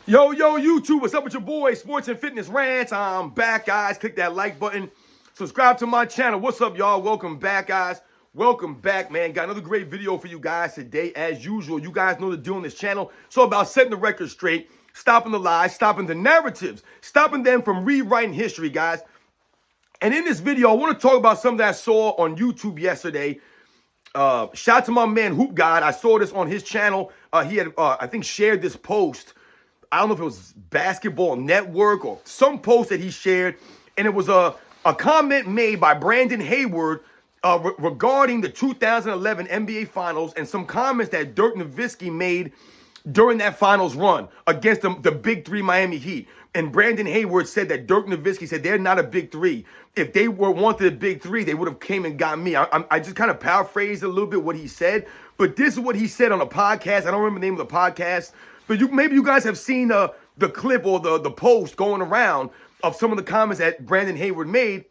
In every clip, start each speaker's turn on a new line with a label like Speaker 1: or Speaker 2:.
Speaker 1: Yo, YouTube, what's up with your boy, Sports and Fitness Rants? I'm back, guys. Click that like button. Subscribe to my channel. What's up, y'all? Welcome back, guys. Welcome back, man. Got another great video for you guys today, as usual. You guys know the deal on this channel. So about setting the record straight, stopping the lies, stopping the narratives, stopping them from rewriting history, guys. And in this video, I want to talk about something that I saw on YouTube yesterday. Shout out to my man, Hoop God. I saw this on his channel. He had, I think, shared this post. I don't know if it was Basketball Network or some post that he shared. And it was a comment made by Brandon Hayward regarding the 2011 NBA Finals and some comments that Dirk Nowitzki made during that finals run against the Big Three Miami Heat. And Brandon Hayward said that Dirk Nowitzki said they're not a Big Three. If they wanted a Big Three, they would have came and got me. I just kind of paraphrased a little bit what he said. But this is what he said on a podcast. I don't remember the name of the podcast. But maybe you guys have seen the clip or the post going around of some of the comments that Brandon Hayward made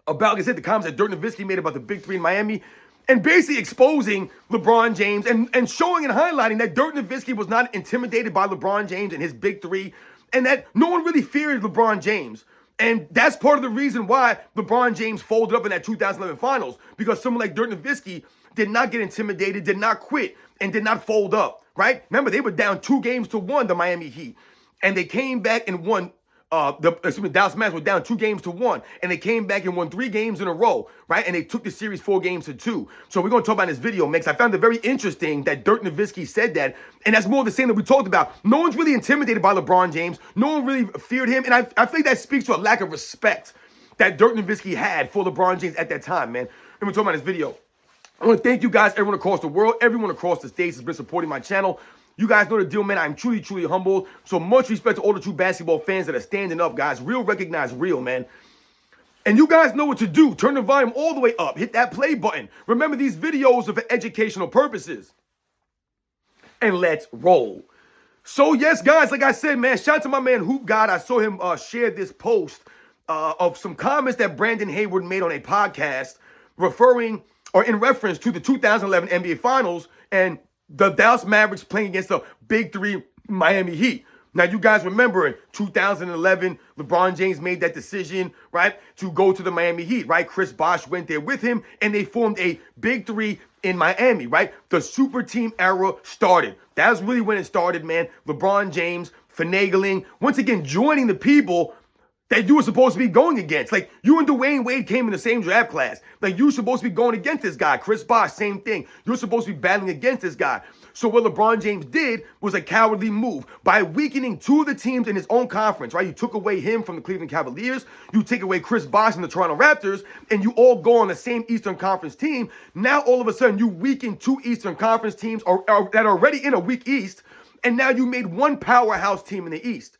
Speaker 1: about, like I said, the comments that Dirk Nowitzki made about the Big Three in Miami, and basically exposing LeBron James and showing and highlighting that Dirk Nowitzki was not intimidated by LeBron James and his Big Three, and that no one really feared LeBron James. And that's part of the reason why LeBron James folded up in that 2011 Finals, because someone like Dirk Nowitzki did not get intimidated, did not quit, and did not fold up, right? Remember, they were down 2-1, the Miami Heat, and they came back and won. Dallas Mavericks were down 2-1, and they came back and won 3 games in a row, right? And they took the series 4-2. So we're going to talk about this video, Mix. I found it very interesting that Dirk Nowitzki said that, and that's more the same that we talked about. No one's really intimidated by LeBron James. No one really feared him, and I think that speaks to a lack of respect that Dirk Nowitzki had for LeBron James at that time, man. And we're talking about this video. I want to thank you guys, everyone across the world, everyone across the states has been supporting my channel. You guys know the deal, man. I'm truly, truly humbled. So much respect to all the true basketball fans that are standing up, guys. Real recognize real, man. And you guys know what to do. Turn the volume all the way up. Hit that play button. Remember, these videos are for educational purposes. And let's roll. So, yes, guys, like I said, man, shout out to my man, Hoop God. I saw him share this post of some comments that Brandon Hayward made on a podcast referring or in reference to the 2011 NBA Finals and the Dallas Mavericks playing against the Big Three Miami Heat. Now, you guys remember in 2011, LeBron James made that decision, right, to go to the Miami Heat, right? Chris Bosh went there with him, and they formed a Big Three in Miami, right? The super team era started. That was really when it started, man. LeBron James finagling, once again, joining the people that you were supposed to be going against. Like, you and Dwayne Wade came in the same draft class. Like, you were supposed to be going against this guy. Chris Bosh, same thing. You're supposed to be battling against this guy. So what LeBron James did was a cowardly move. By weakening 2 of the teams in his own conference, right? You took away him from the Cleveland Cavaliers. You take away Chris Bosh from the Toronto Raptors. And you all go on the same Eastern Conference team. Now, all of a sudden, you weaken 2 Eastern Conference teams that are already in a weak East. And now you made one powerhouse team in the East.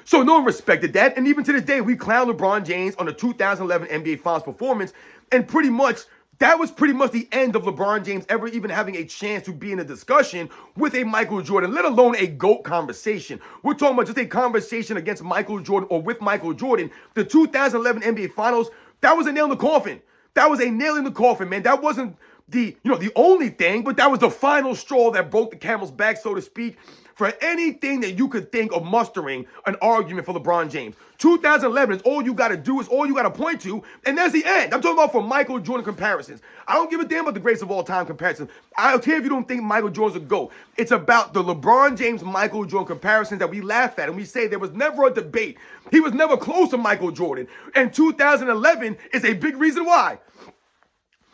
Speaker 1: So no one respected that. And even to this day, we clown LeBron James on the 2011 NBA Finals performance. And pretty much, that was pretty much the end of LeBron James ever even having a chance to be in a discussion with a Michael Jordan, let alone a GOAT conversation. We're talking about just a conversation against Michael Jordan or with Michael Jordan. The 2011 NBA Finals, that was a nail in the coffin. That was a nail in the coffin, man. That wasn't the only thing, but that was the final straw that broke the camel's back, so to speak, for anything that you could think of mustering an argument for LeBron James. 2011 is all you got to do, is all you got to point to, and that's the end. I'm talking about for Michael Jordan comparisons. I don't give a damn about the greatest of all time comparisons. I don't care if you don't think Michael Jordan's a GOAT. It's about the LeBron James, Michael Jordan comparisons that we laugh at, and we say there was never a debate. He was never close to Michael Jordan, and 2011 is a big reason why.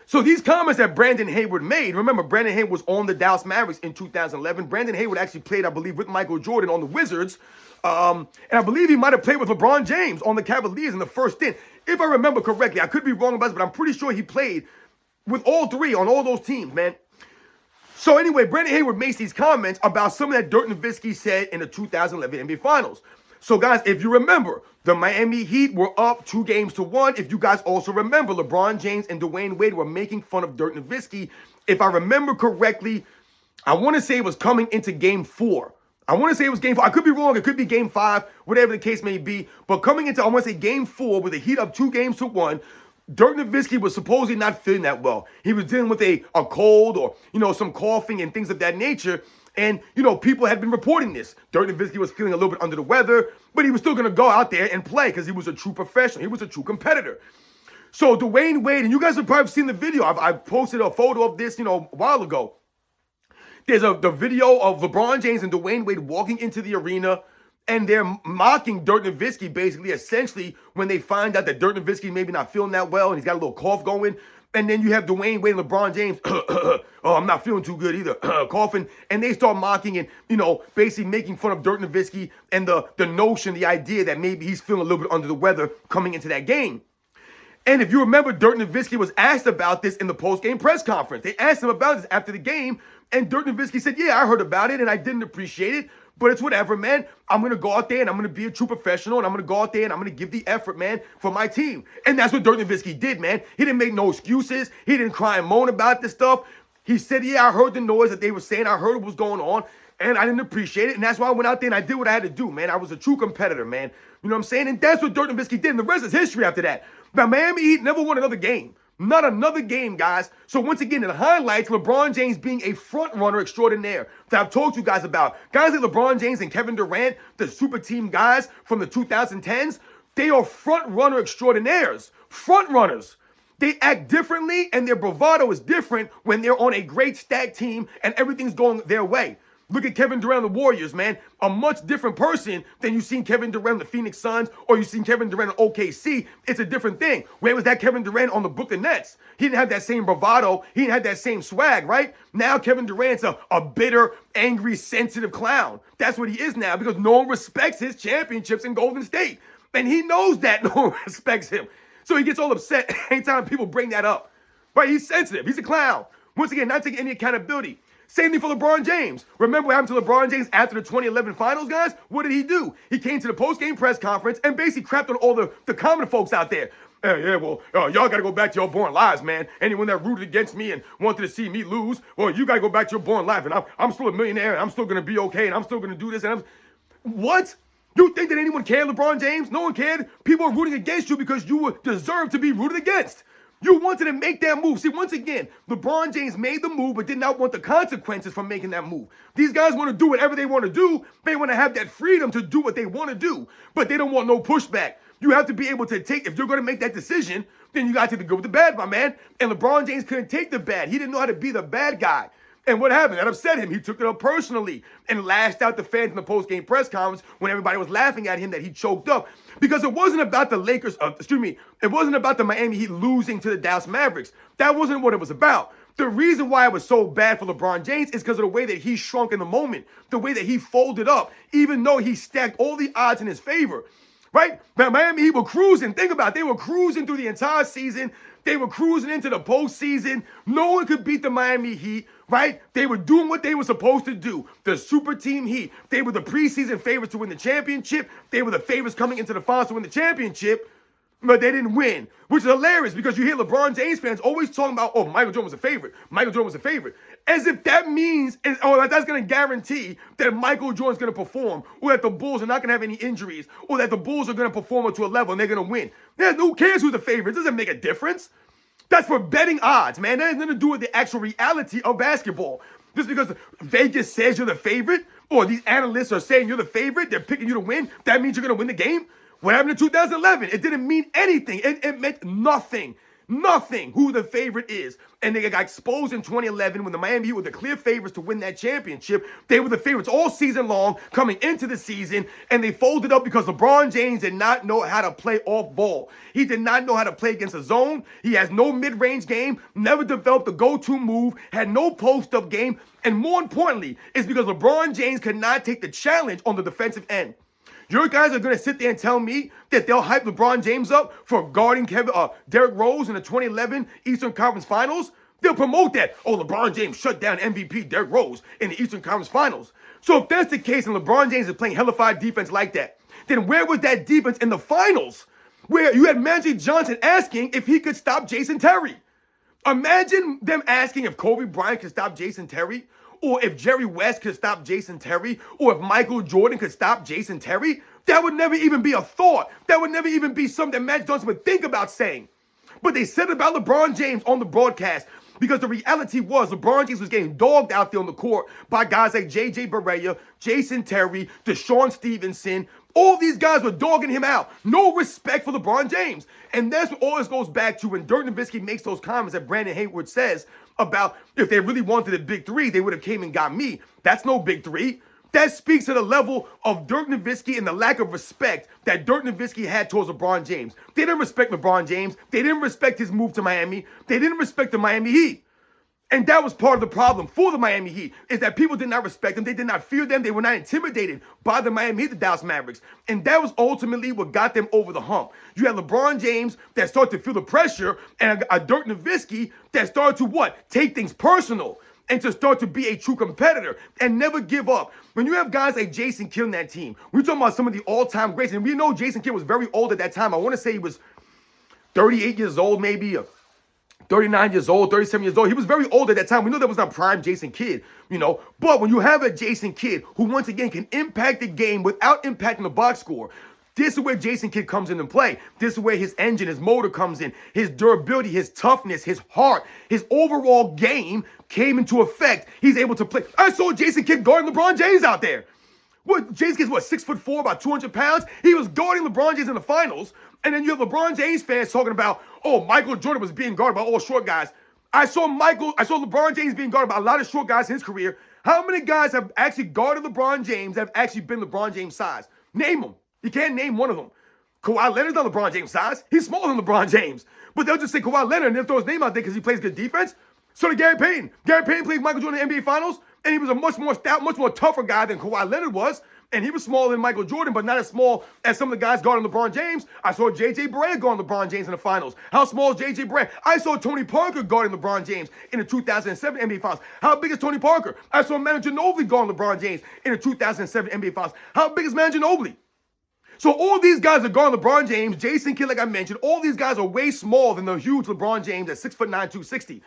Speaker 1: So these comments that Brandon Hayward made, remember, Brandon Hayward was on the Dallas Mavericks in 2011. Brandon Hayward actually played, I believe, with Michael Jordan on the Wizards. And I believe he might have played with LeBron James on the Cavaliers in the first stint. If I remember correctly, I could be wrong about this, but I'm pretty sure he played with all 3 on all those teams, man. So anyway, Brandon Hayward makes these comments about something that Dirk Nowitzki said in the 2011 NBA Finals. So, guys, if you remember, the Miami Heat were up 2-1. If you guys also remember, LeBron James and Dwayne Wade were making fun of Dirk Nowitzki. If I remember correctly, I want to say it was coming into Game 4. I want to say it was Game 4. I could be wrong. It could be Game 5, whatever the case may be. But coming into, I want to say Game 4 with the Heat up 2-1, Dirk Nowitzki was supposedly not feeling that well. He was dealing with a cold or, some coughing and things of that nature. And, people had been reporting this. Dirk Nowitzki was feeling a little bit under the weather, but he was still going to go out there and play because he was a true professional. He was a true competitor. So Dwayne Wade, and you guys have probably seen the video. I posted a photo of this, a while ago. There's the video of LeBron James and Dwayne Wade walking into the arena, and they're mocking Dirk Nowitzki, basically, essentially, when they find out that Dirk Nowitzki maybe not feeling that well, and he's got a little cough going. And then you have Dwayne Wade and LeBron James, oh, I'm not feeling too good either, coughing. And they start mocking and, basically making fun of Dirk Nowitzki and the notion, the idea that maybe he's feeling a little bit under the weather coming into that game. And if you remember, Dirk Nowitzki was asked about this in the post-game press conference. They asked him about this after the game, and Dirk Nowitzki said, yeah, I heard about it, and I didn't appreciate it, but it's whatever, man. I'm going to go out there, and I'm going to be a true professional, and I'm going to go out there, and I'm going to give the effort, man, for my team. And that's what Dirk Nowitzki did, man. He didn't make no excuses. He didn't cry and moan about this stuff. He said, yeah, I heard the noise that they were saying. I heard what was going on, and I didn't appreciate it, and that's why I went out there and I did what I had to do, man. I was a true competitor, man. You know what I'm saying? And that's what Dirk Nowitzki did, and the rest is history after that. Now, Miami Heat never won another game. Not another game, guys. So once again, in the highlights, LeBron James being a front runner extraordinaire that I've told you guys about. Guys like LeBron James and Kevin Durant, the super team guys from the 2010s, they are front runner extraordinaires. Front runners. They act differently, and their bravado is different when they're on a great stacked team and everything's going their way. Look at Kevin Durant, the Warriors, man. A much different person than you've seen Kevin Durant, the Phoenix Suns, or you've seen Kevin Durant, OKC. It's a different thing. Where was that Kevin Durant on the Brooklyn Nets? He didn't have that same bravado. He didn't have that same swag, right? Now Kevin Durant's a bitter, angry, sensitive clown. That's what he is now because no one respects his championships in Golden State. And he knows that no one respects him. So he gets all upset anytime people bring that up. Right? He's sensitive. He's a clown. Once again, not taking any accountability. Same thing for LeBron James. Remember what happened to LeBron James after the 2011 finals, guys? What did he do? He came to the post-game press conference and basically crapped on all the common folks out there. Y'all got to go back to your born lives, man. Anyone that rooted against me and wanted to see me lose, well, you got to go back to your born life. And I'm still a millionaire, and I'm still going to be okay, and I'm still going to do this. What? You think that anyone cared, LeBron James? No one cared. People are rooting against you because you deserve to be rooted against. You wanted to make that move. See, once again, LeBron James made the move but did not want the consequences from making that move. These guys want to do whatever they want to do. They want to have that freedom to do what they want to do, but they don't want no pushback. You have to be able to take, if you're going to make that decision, then you got to go with the bad, my man. And LeBron James couldn't take the bad. He didn't know how to be the bad guy. And what happened? That upset him. He took it up personally and lashed out the fans in the post-game press conference when everybody was laughing at him that he choked up. Because it wasn't about the Lakers, it wasn't about the Miami Heat losing to the Dallas Mavericks. That wasn't what it was about. The reason why it was so bad for LeBron James is because of the way that he shrunk in the moment, the way that he folded up, even though he stacked all the odds in his favor. Right? But Miami Heat were cruising. Think about it. They were cruising through the entire season. They were cruising into the postseason. No one could beat the Miami Heat, right? They were doing what they were supposed to do. The super team Heat. They were the preseason favorites to win the championship. They were the favorites coming into the finals to win the championship, but they didn't win, which is hilarious because you hear LeBron James fans always talking about, oh, Michael Jordan was a favorite. Michael Jordan was a favorite. As if that means, that's going to guarantee that Michael Jordan's going to perform, or that the Bulls are not going to have any injuries, or that the Bulls are going to perform to a level and they're going to win. Who cares who's the favorite? It doesn't make a difference. That's for betting odds, man. That has nothing to do with the actual reality of basketball. Just because Vegas says you're the favorite, or these analysts are saying you're the favorite, they're picking you to win, that means you're going to win the game? What happened in 2011? It didn't mean anything. It meant nothing. Nothing who the favorite is. And they got exposed in 2011 when the Miami Heat were the clear favorites to win that championship. They were the favorites all season long coming into the season, and they folded up because LeBron James did not know how to play off ball. He did not know how to play against a zone. He has no mid-range game, never developed a go-to move, had no post-up game, and more importantly, it's because LeBron James could not take the challenge on the defensive end. Your guys are going to sit there and tell me that they'll hype LeBron James up for guarding Derrick Rose in the 2011 Eastern Conference Finals? They'll promote that. Oh, LeBron James shut down MVP Derrick Rose in the Eastern Conference Finals. So if that's the case and LeBron James is playing hellified defense like that, then where was that defense in the finals where you had Magic Johnson asking if he could stop Jason Terry? Imagine them asking if Kobe Bryant could stop Jason Terry, or if Jerry West could stop Jason Terry, or if Michael Jordan could stop Jason Terry. That would never even be a thought. That would never even be something that Magic Johnson would think about saying. But they said about LeBron James on the broadcast. Because the reality was LeBron James was getting dogged out there on the court by guys like J.J. Barea, Jason Terry, Deshaun Stevenson. All these guys were dogging him out. No respect for LeBron James. And that's what all this goes back to when Dirk Nowitzki makes those comments that Brandon Hayward says about if they really wanted a big three, they would have came and got me. That's no big three. That speaks to the level of Dirk Nowitzki and the lack of respect that Dirk Nowitzki had towards LeBron James. They didn't respect LeBron James. They didn't respect his move to Miami. They didn't respect the Miami Heat. And that was part of the problem for the Miami Heat, is that people did not respect them. They did not fear them. They were not intimidated by the Miami Heat, the Dallas Mavericks. And that was ultimately what got them over the hump. You had LeBron James that started to feel the pressure, and a Dirk Nowitzki that started to what? Take things personal and to start to be a true competitor and never give up. When you have guys like Jason Kidd in that team, we're talking about some of the all-time greats, and we know Jason Kidd was very old at that time. I want to say he was 38 years old, maybe, 39 years old, 37 years old. He was very old at that time. We know that was not prime Jason Kidd, But when you have a Jason Kidd who, once again, can impact the game without impacting the box score, this is where Jason Kidd comes into play. This is where his engine, his motor comes in. His durability, his toughness, his heart, his overall game came into effect. He's able to play. I saw Jason Kidd guarding LeBron James out there. Jason Kidd's 6'4", about 200 pounds. He was guarding LeBron James in the finals. And then you have LeBron James fans talking about, oh, Michael Jordan was being guarded by all short guys. I saw LeBron James being guarded by a lot of short guys in his career. How many guys have actually guarded LeBron James that have actually been LeBron James' size? Name them. You can't name one of them. Kawhi Leonard's not LeBron James' size. He's smaller than LeBron James. But they'll just say Kawhi Leonard and they'll throw his name out there because he plays good defense. So did Gary Payton. Gary Payton played Michael Jordan in the NBA Finals, and he was a much more stout, much more tougher guy than Kawhi Leonard was. And he was smaller than Michael Jordan, but not as small as some of the guys guarding LeBron James. I saw J.J. Barea guarding LeBron James in the finals. How small is J.J. Barea? I saw Tony Parker guarding LeBron James in the 2007 NBA Finals. How big is Tony Parker? I saw Manu Ginobili guarding LeBron James in the 2007 NBA Finals. How big is Manu Ginobili? So all these guys are guarding LeBron James, Jason Kidd, like I mentioned. All these guys are way smaller than the huge LeBron James at 6'9", 260.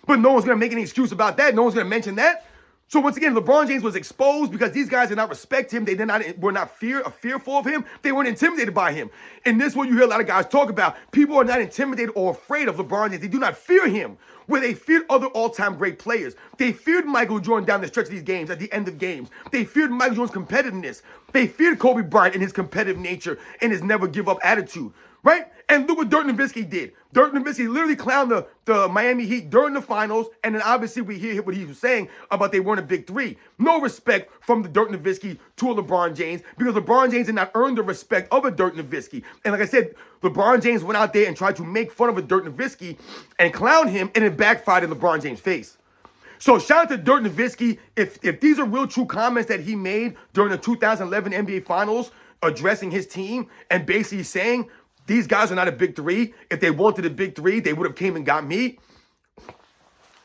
Speaker 1: But no one's going to make any excuse about that. No one's going to mention that. So once again, LeBron James was exposed because these guys did not respect him. They were not fearful of him. They weren't intimidated by him. And this is what you hear a lot of guys talk about. People are not intimidated or afraid of LeBron James. They do not fear him, where they feared other all-time great players. They feared Michael Jordan down the stretch of these games, at the end of games. They feared Michael Jordan's competitiveness. They feared Kobe Bryant and his competitive nature and his never-give-up attitude. Right? And look what Dirk Nowitzki did. Dirk Nowitzki literally clowned the Miami Heat during the finals, and then obviously we hear what he was saying about they weren't a big three. No respect from the Dirk Nowitzki to a LeBron James, because LeBron James did not earn the respect of a Dirk Nowitzki. And like I said, LeBron James went out there and tried to make fun of a Dirk Nowitzki and clown him, and it backfired in LeBron James' face. So shout out to Dirk Nowitzki. If these are real true comments that he made during the 2011 NBA Finals, addressing his team and basically saying, these guys are not a big three. If they wanted a big three, they would have came and got me.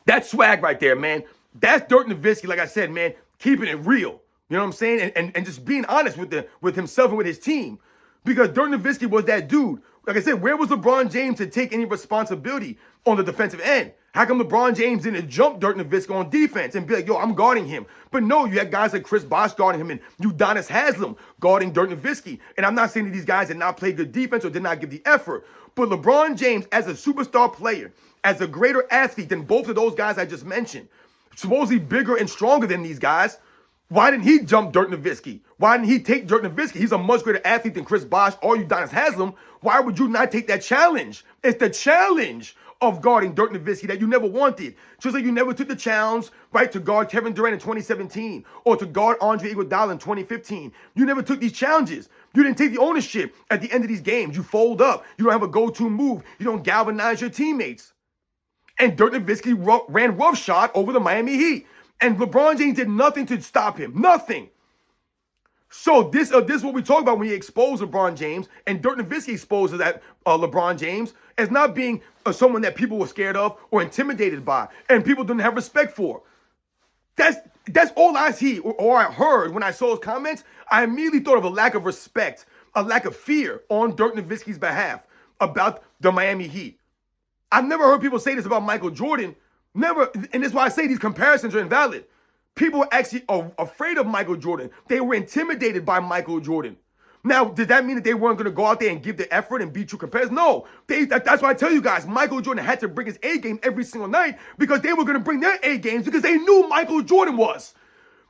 Speaker 1: That's swag right there, man. That's Dirk Nowitzki, like I said, man, keeping it real. You know what I'm saying? And just being honest with himself and with his team. Because Dirk Nowitzki was that dude. Like I said, where was LeBron James to take any responsibility on the defensive end? How come LeBron James didn't jump Dirk Nowitzki on defense and be like, yo, I'm guarding him? But no, you had guys like Chris Bosh guarding him and Udonis Haslem guarding Dirk Nowitzki. And I'm not saying that these guys did not play good defense or did not give the effort. But LeBron James, as a superstar player, as a greater athlete than both of those guys I just mentioned, supposedly bigger and stronger than these guys, why didn't he jump Dirk Nowitzki? Why didn't he take Dirk Nowitzki? He's a much greater athlete than Chris Bosh or Udonis Haslem. Why would you not take that challenge? It's the challenge of guarding Dirk Nowitzki that you never wanted. Just like you never took the challenge, right, to guard Kevin Durant in 2017 or to guard Andre Iguodala in 2015. You never took these challenges. You didn't take the ownership at the end of these games. You fold up. You don't have a go-to move. You don't galvanize your teammates. And Dirk Nowitzki ran roughshod over the Miami Heat. And LeBron James did nothing to stop him. Nothing. So this is what we talk about when we expose LeBron James, and Dirk Nowitzki exposes that LeBron James as not being someone that people were scared of or intimidated by, and people didn't have respect for. That's all I see or I heard when I saw his comments. I immediately thought of a lack of respect, a lack of fear on Dirk Nowitzki's behalf about the Miami Heat. I've never heard people say this about Michael Jordan. Never, and that's why I say these comparisons are invalid. People were actually afraid of Michael Jordan. They were intimidated by Michael Jordan. Now, did that mean that they weren't going to go out there and give the effort and be true competitors? No. That's why I tell you guys, Michael Jordan had to bring his A game every single night because they were going to bring their A games because they knew Michael Jordan was.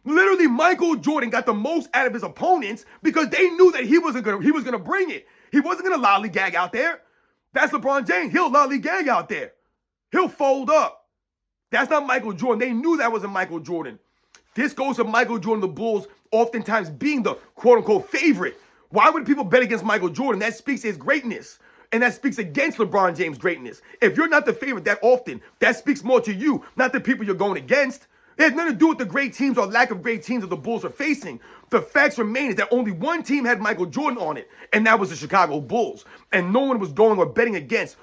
Speaker 1: Literally, Michael Jordan got the most out of his opponents because they knew that he was gonna bring it. He wasn't gonna lollygag out there. That's LeBron James. He'll lollygag out there. He'll fold up. That's not Michael Jordan. They knew that wasn't Michael Jordan. This goes to Michael Jordan, the Bulls, oftentimes being the quote-unquote favorite. Why would people bet against Michael Jordan? That speaks to his greatness. And that speaks against LeBron James' greatness. If you're not the favorite that often, that speaks more to you, not the people you're going against. It has nothing to do with the great teams or lack of great teams that the Bulls are facing. The facts remain is that only one team had Michael Jordan on it, and that was the Chicago Bulls. And no one was going or betting against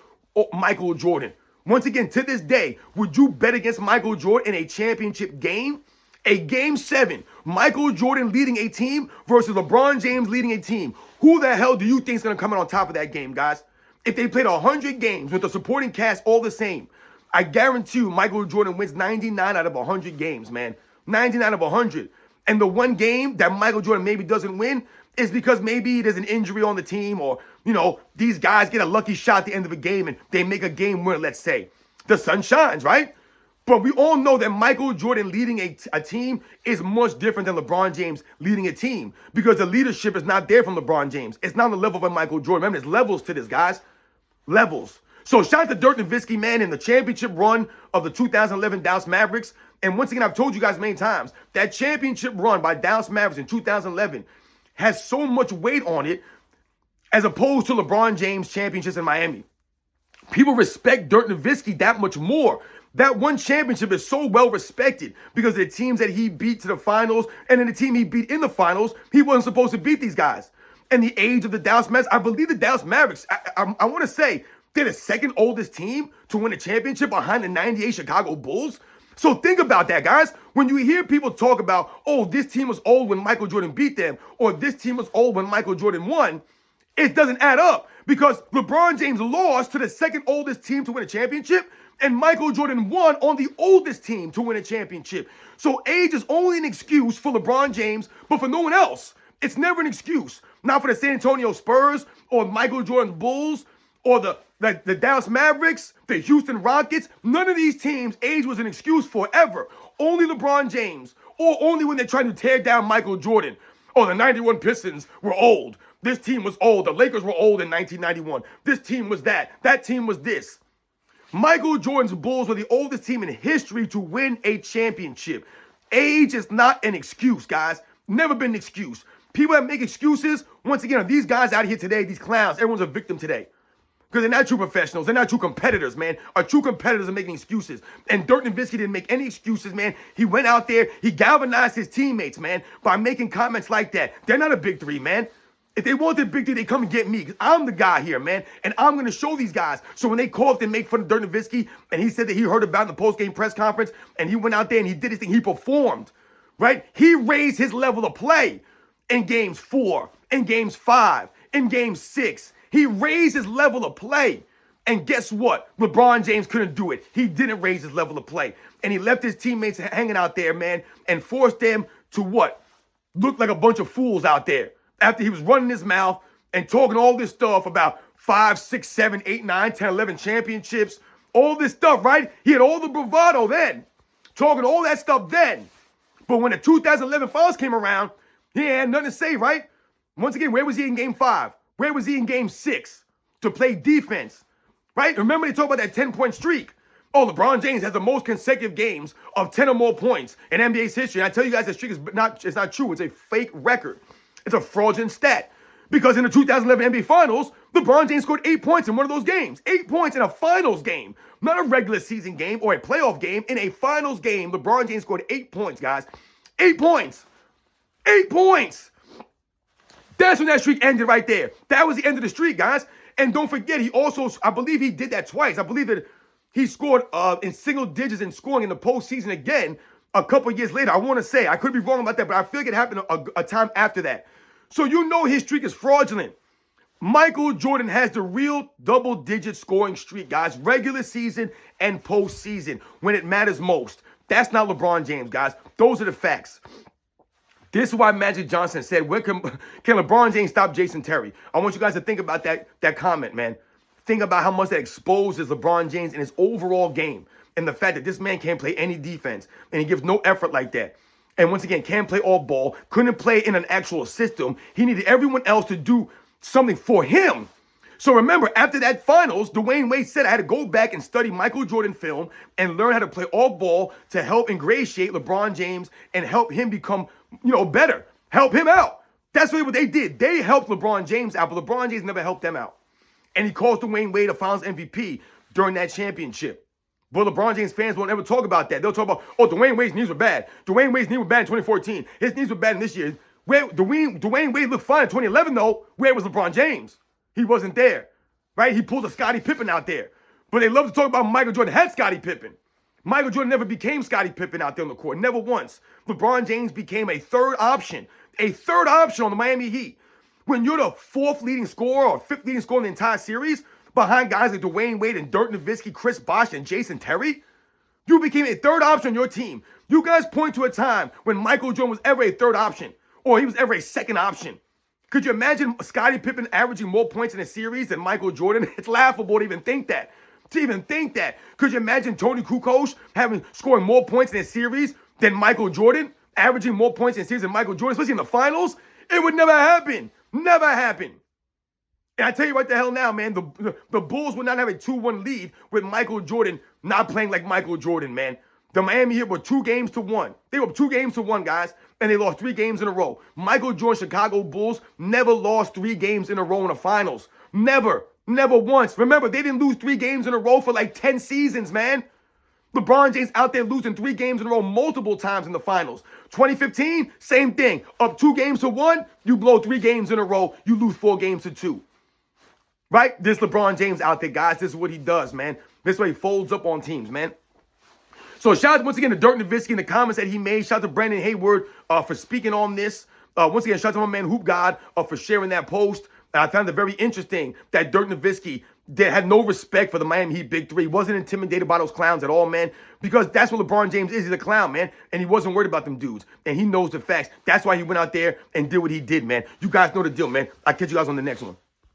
Speaker 1: Michael Jordan. Once again, to this day, would you bet against Michael Jordan in a championship game? A game 7, Michael Jordan leading a team versus LeBron James leading a team. Who the hell do you think is going to come out on top of that game, guys? If they played 100 games with the supporting cast all the same, I guarantee you Michael Jordan wins 99 out of 100 games, man. 99 out of 100. And the one game that Michael Jordan maybe doesn't win is because maybe there's an injury on the team or, these guys get a lucky shot at the end of a game and they make a game winner, let's say. The sun shines, right? But we all know that Michael Jordan leading a team is much different than LeBron James leading a team because the leadership is not there from LeBron James. It's not on the level of Michael Jordan. Remember, there's levels to this, guys. Levels. So shout out to Dirk Nowitzki, man, in the championship run of the 2011 Dallas Mavericks. And once again, I've told you guys many times, that championship run by Dallas Mavericks in 2011 has so much weight on it as opposed to LeBron James championships in Miami. People respect Dirk Nowitzki that much more. That one championship is so well respected because of the teams that he beat to the finals, and then the team he beat in the finals, he wasn't supposed to beat these guys. And the age of the Dallas Mavericks, I believe the Dallas Mavericks, I want to say, they're the second oldest team to win a championship behind the 98 Chicago Bulls. So think about that, guys. When you hear people talk about, oh, this team was old when Michael Jordan beat them, or this team was old when Michael Jordan won, it doesn't add up because LeBron James lost to the second oldest team to win a championship, and Michael Jordan won on the oldest team to win a championship. So age is only an excuse for LeBron James, but for no one else. It's never an excuse. Not for the San Antonio Spurs or Michael Jordan's Bulls or the Dallas Mavericks, the Houston Rockets. None of these teams, age was an excuse for ever. Only LeBron James, or only when they're trying to tear down Michael Jordan. Oh, the 91 Pistons were old. This team was old. The Lakers were old in 1991. This team was that. That team was this. Michael Jordan's Bulls were the oldest team in history to win a championship. Age is not an excuse, guys. Never been an excuse. People that make excuses, once again, are these guys out here today, these clowns, everyone's a victim today. Because they're not true professionals. They're not true competitors, man. Our true competitors are making excuses. And Dirk Nowitzki didn't make any excuses, man. He went out there. He galvanized his teammates, man, by making comments like that. They're not a big three, man. If they want the big three, they come and get me. Because I'm the guy here, man. And I'm going to show these guys. So when they call up and make fun of Dirk Nowitzki, and he said that he heard about in the post-game press conference, and he went out there and he did his thing. He performed, right? He raised his level of play in games 4, in games 5, in game 6. He raised his level of play. And guess what? LeBron James couldn't do it. He didn't raise his level of play. And he left his teammates hanging out there, man, and forced them to what? Look like a bunch of fools out there. After he was running his mouth and talking all this stuff about 5, 6, 7, 8, 9, 10, 11 championships, all this stuff, right? He had all the bravado then, talking all that stuff then. But when the 2011 finals came around, he had nothing to say, right? Once again, where was he in game 5? Where was he in game 6 to play defense, right? Remember they talk about that 10-point streak. Oh, LeBron James has the most consecutive games of 10 or more points in NBA's history. And I tell you guys that streak is it's not true. It's a fake record. It's a fraudulent stat. Because in the 2011 NBA Finals, LeBron James scored 8 points in one of those games. 8 points in a finals game. Not a regular season game or a playoff game. In a finals game, LeBron James scored 8 points, guys. 8 points. 8 points. That's when that streak ended right there. That was the end of the streak, guys. And don't forget, he also, I believe he did that twice. I believe that he scored in single digits in scoring in the postseason again a couple years later. I want to say, I could be wrong about that, but I feel like it happened a time after that. So you know his streak is fraudulent. Michael Jordan has the real double-digit scoring streak, guys. Regular season and postseason when it matters most. That's not LeBron James, guys. Those are the facts. This is why Magic Johnson said, "Where can LeBron James stop Jason Terry?" I want you guys to think about that comment, man. Think about how much that exposes LeBron James in his overall game and the fact that this man can't play any defense and he gives no effort like that. And once again, can't play all ball, couldn't play in an actual system. He needed everyone else to do something for him. So remember, after that finals, Dwayne Wade said I had to go back and study Michael Jordan film and learn how to play all ball to help ingratiate LeBron James and help him become, better. Help him out. That's really what they did. They helped LeBron James out, but LeBron James never helped them out. And he calls Dwayne Wade a finals MVP during that championship. But LeBron James fans won't ever talk about that. They'll talk about, Dwayne Wade's knees were bad. Dwayne Wade's knees were bad in 2014. His knees were bad in this year. Where Dwayne Wade looked fine in 2011, though. Where was LeBron James? He wasn't there, right? He pulled a Scottie Pippen out there. But they love to talk about Michael Jordan had Scottie Pippen. Michael Jordan never became Scottie Pippen out there on the court. Never once. LeBron James became a third option. A third option on the Miami Heat. When you're the fourth leading scorer or fifth leading scorer in the entire series, behind guys like Dwayne Wade and Dirk Nowitzki, Chris Bosh, and Jason Terry, you became a third option on your team. You guys point to a time when Michael Jordan was ever a third option, or he was ever a second option. Could you imagine Scottie Pippen averaging more points in a series than Michael Jordan? It's laughable to even think that. Could you imagine Tony Kukoc scoring more points in a series than Michael Jordan? Averaging more points in a series than Michael Jordan, especially in the finals? It would never happen. Never happen. And I tell you right the hell now, man, the Bulls would not have a 2-1 lead with Michael Jordan not playing like Michael Jordan, man. The Miami Heat were 2-1. They were 2-1, guys, and they lost 3 games in a row. Michael Jordan, Chicago Bulls never lost 3 games in a row in the finals. Never once. Remember, they didn't lose 3 games in a row for like 10 seasons, man. LeBron James out there losing 3 games in a row multiple times in the finals. 2015, same thing. Up 2-1, you blow 3 games in a row, you lose 4 games to 2. Right? This LeBron James out there, guys. This is what he does, man. This way he folds up on teams, man. So shout out once again to Dirk Nowitzki in the comments that he made. Shout out to Brandon Hayward for speaking on this. Once again, shout out to my man Hoop God for sharing that post. I found it very interesting that Dirk Nowitzki had no respect for the Miami Heat Big Three. Wasn't intimidated by those clowns at all, man. Because that's what LeBron James is. He's a clown, man. And he wasn't worried about them dudes. And he knows the facts. That's why he went out there and did what he did, man. You guys know the deal, man. I'll catch you guys on the next one.